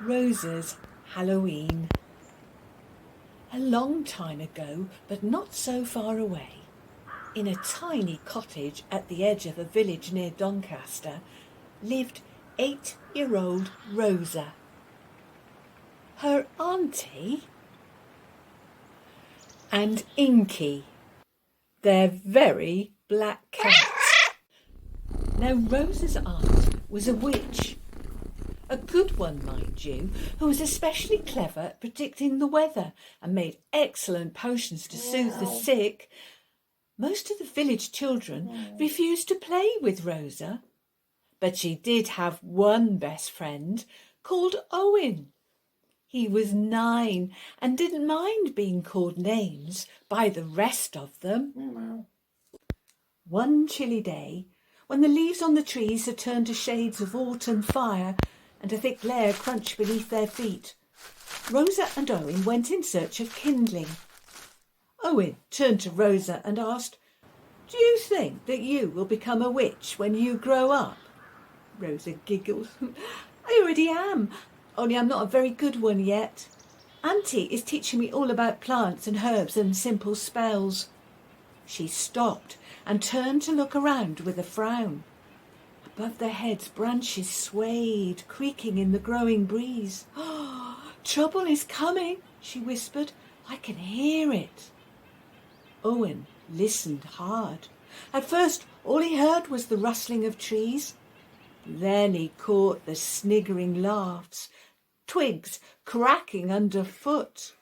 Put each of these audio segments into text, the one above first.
Rosa's Halloween. A long time ago, but not so far away, in a tiny cottage at the edge of a village near Doncaster, lived 8-year-old Rosa. Her auntie and Inky, their very black cat. Now Rosa's aunt was a witch. A good one, mind you, who was especially clever at predicting the weather and made excellent potions to soothe the sick. Most of the village children refused to play with Rosa, but she did have one best friend called Owen. He was 9 and didn't mind being called names by the rest of them. One chilly day, when the leaves on the trees had turned to shades of autumn fire and a thick glare crunched beneath their feet, Rosa and Owen went in search of kindling. Owen turned to Rosa and asked, "Do you think that you will become a witch when you grow up?" Rosa giggled. "I already am, only I'm not a very good one yet. Auntie is teaching me all about plants and herbs and simple spells." She stopped and turned to look around with a frown. Above their heads, branches swayed, creaking in the growing breeze. "Oh, trouble is coming," she whispered. "I can hear it." Owen listened hard. At first, all he heard was the rustling of trees. Then he caught the sniggering laughs, twigs cracking underfoot.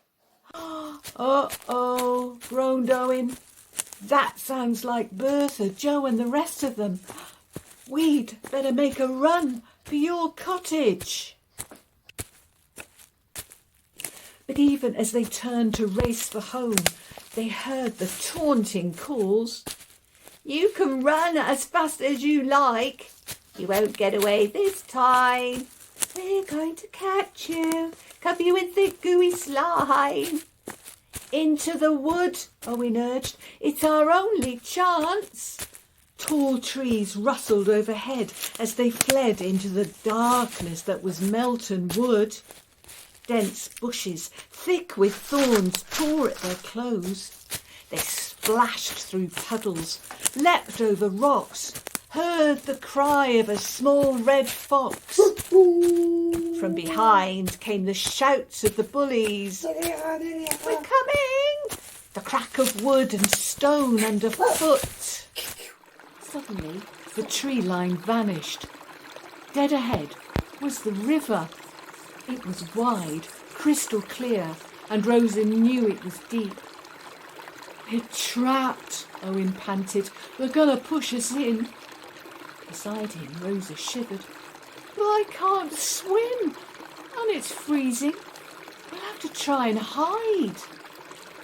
"Uh-oh," groaned Owen. "That sounds like Bertha, Joe and the rest of them. We'd better make a run for your cottage." But even as they turned to race for home, they heard the taunting calls. "You can run as fast as you like. You won't get away this time. We're going to catch you, cover you in thick gooey slime." "Into the wood," Owen urged. "It's our only chance." Tall trees rustled overhead as they fled into the darkness that was Melton Wood. Dense bushes, thick with thorns, tore at their clothes. They splashed through puddles, leapt over rocks, heard the cry of a small red fox. From behind came the shouts of the bullies. "We're coming!" The crack of wood and stone underfoot. Suddenly, the tree line vanished. Dead ahead was the river. It was wide, crystal clear, and Rosa knew it was deep. "We're trapped," Owen panted. "They're going to push us in." Beside him, Rosa shivered. "But I can't swim, and it's freezing. We'll have to try and hide."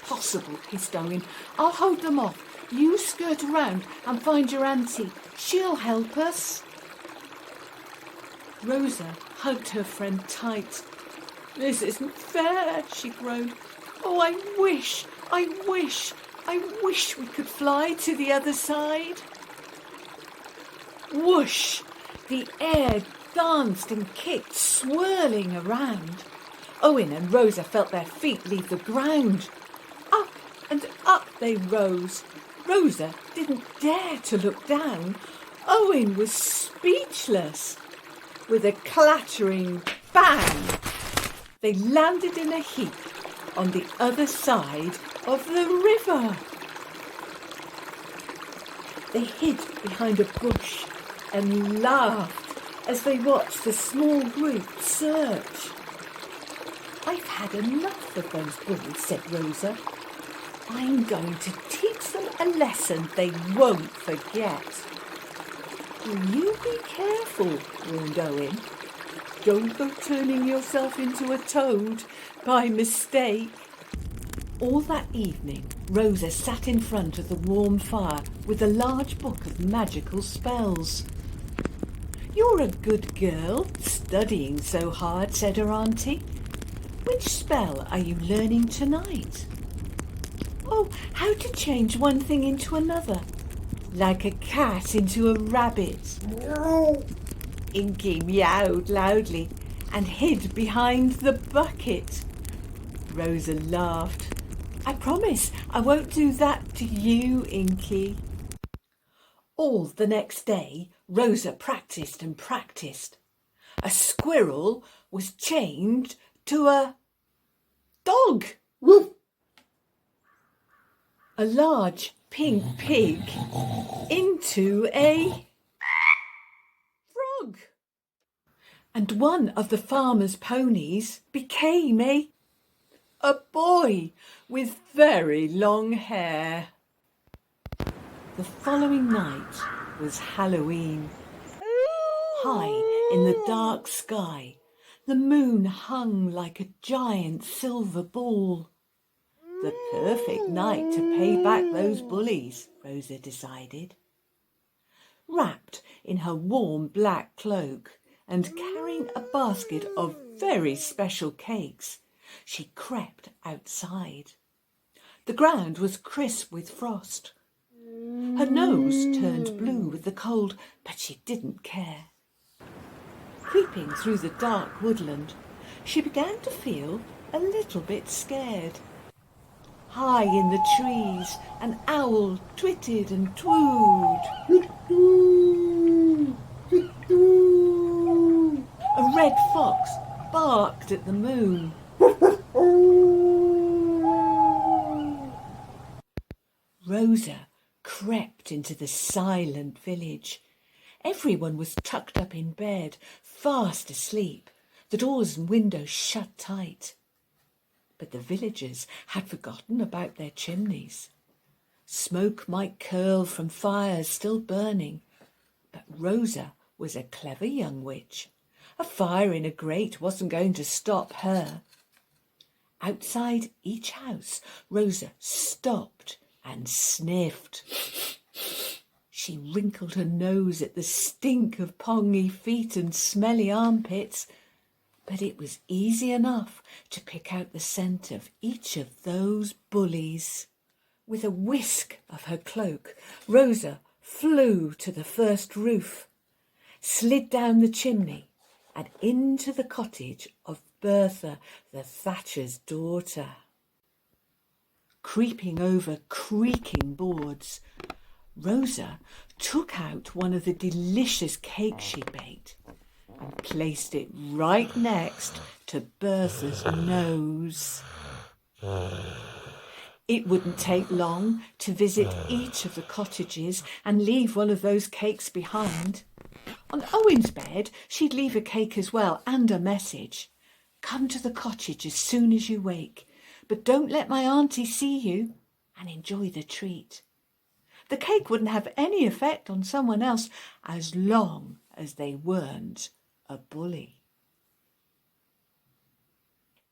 "Possible," hissed Owen. "I'll hold them off. You skirt around and find your auntie. She'll help us." Rosa hugged her friend tight. "This isn't fair," she groaned. "Oh, I wish we could fly to the other side." Whoosh! The air danced and kicked, swirling around. Owen and Rosa felt their feet leave the ground. Up and up they rose. Rosa didn't dare to look down. Owen was speechless. With a clattering bang, they landed in a heap on the other side of the river. They hid behind a bush and laughed as they watched the small group search. "I've had enough of those bullies," said Rosa. "I'm going to teach them a lesson they won't forget." "Will you be careful?" warned Owen. "Don't go turning yourself into a toad by mistake." All that evening, Rosa sat in front of the warm fire with a large book of magical spells. "You're a good girl, studying so hard," said her auntie. "Which spell are you learning tonight?" "Oh, how to change one thing into another, like a cat into a rabbit." Inky meowed loudly. and hid behind the bucket. Rosa laughed. "I promise I won't do that to you, Inky." All the next day, Rosa practised and practised. A squirrel was changed to a dog. Woof. A large pink pig into a frog. And one of the farmer's ponies became a boy with very long hair. The following night was Halloween. High in the dark sky, the moon hung like a giant silver ball. The perfect night to pay back those bullies, Rosa decided. Wrapped in her warm black cloak and carrying a basket of very special cakes, she crept outside. The ground was crisp with frost. Her nose turned blue with the cold, but she didn't care. Creeping through the dark woodland, she began to feel a little bit scared. High in the trees, an owl twittered and twooed. A red fox barked at the moon. Rosa crept into the silent village. Everyone was tucked up in bed, fast asleep, the doors and windows shut tight. But the villagers had forgotten about their chimneys. Smoke might curl from fires still burning, but Rosa was a clever young witch. A fire in a grate wasn't going to stop her. Outside each house, Rosa stopped and sniffed. She wrinkled her nose at the stink of pongy feet and smelly armpits, but it was easy enough to pick out the scent of each of those bullies. With a whisk of her cloak, Rosa flew to the first roof, slid down the chimney and into the cottage of Bertha, the thatcher's daughter. Creeping over creaking boards, Rosa took out one of the delicious cakes she baked and placed it right next to Bertha's nose. It wouldn't take long to visit each of the cottages and leave one of those cakes behind. On Owen's bed, she'd leave a cake as well and a message. "Come to the cottage as soon as you wake, but don't let my auntie see you, and enjoy the treat." The cake wouldn't have any effect on someone else as long as they weren't a bully.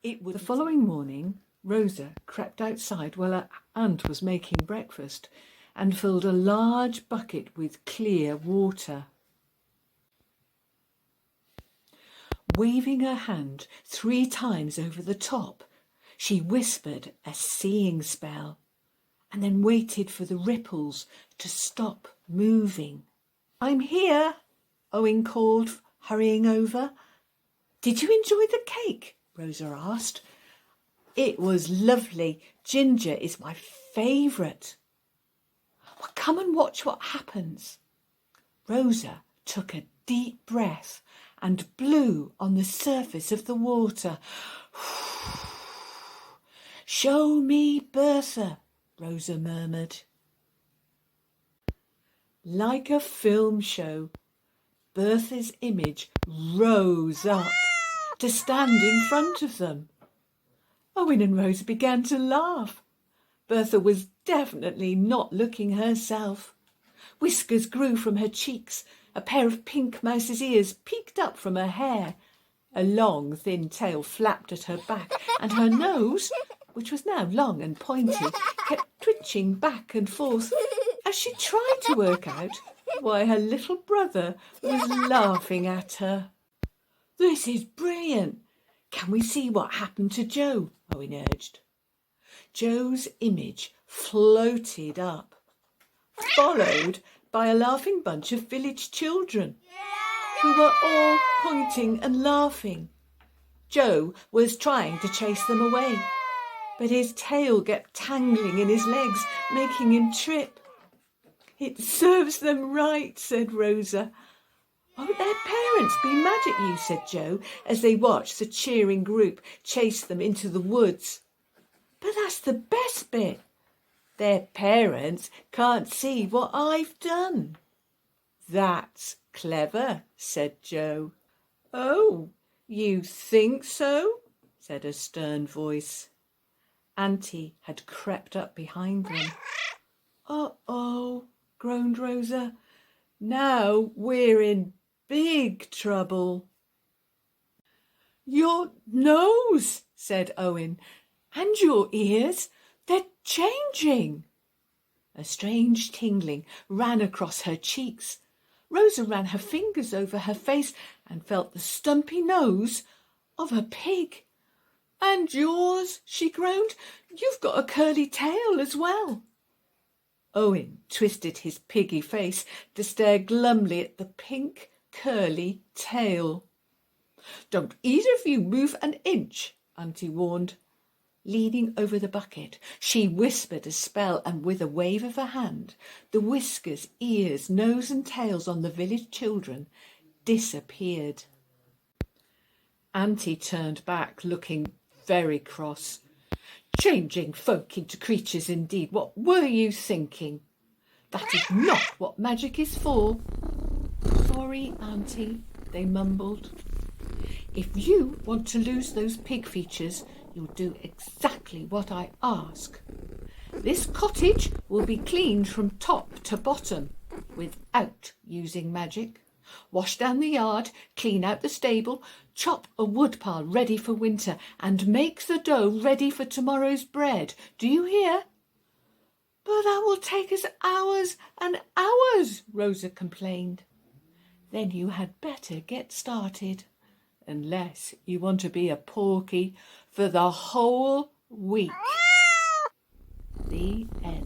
The following morning, Rosa crept outside while her aunt was making breakfast and filled a large bucket with clear water. Waving her hand 3 times over the top, she whispered a seeing spell and then waited for the ripples to stop moving. "I'm here," Owen called, hurrying over. "Did you enjoy the cake?" Rosa asked. "It was lovely. Ginger is my favourite." "Well, come and watch what happens." Rosa took a deep breath and blew on the surface of the water. "Show me Bertha," Rosa murmured. Like a film show, Bertha's image rose up to stand in front of them. Owen and Rosa began to laugh. Bertha was definitely not looking herself. Whiskers grew from her cheeks, a pair of pink mouse's ears peeked up from her hair, a long thin tail flapped at her back, and her nose, which was now long and pointy, kept twitching back and forth as she tried to work out why her little brother was laughing at her. "This is brilliant. Can we see what happened to Joe?" Owen urged. Joe's image floated up, followed by a laughing bunch of village children who were all pointing and laughing. Joe was trying to chase them away, but his tail kept tangling in his legs, making him trip. "It serves them right," said Rosa. "Won't their parents be mad at you?" said Joe, as they watched the cheering group chase them into the woods. "But that's the best bit. Their parents can't see what I've done." "That's clever," said Joe. "Oh, you think so?" said a stern voice. Auntie had crept up behind them. "Uh-oh," groaned Rosa. "Now we're in big trouble." "Your nose," said Owen, "and your ears, they're changing." A strange tingling ran across her cheeks. Rosa ran her fingers over her face and felt the stumpy nose of a pig. "And yours," she groaned, "you've got a curly tail as well." Owen twisted his piggy face to stare glumly at the pink, curly tail. "Don't either of you move an inch," Auntie warned. Leaning over the bucket, she whispered a spell, and with a wave of her hand, the whiskers, ears, nose and tails on the village children disappeared. Auntie turned back, looking very cross. "Changing folk into creatures indeed. What were you thinking? That is not what magic is for." "Sorry, Auntie," they mumbled. "If you want to lose those pig features, you'll do exactly what I ask. This cottage will be cleaned from top to bottom without using magic. Wash down the yard, clean out the stable, chop a wood pile ready for winter, and make the dough ready for tomorrow's bread. Do you hear?" "But that will take us hours and hours," Rosa complained. "Then you had better get started, unless you want to be a porky for the whole week." The end.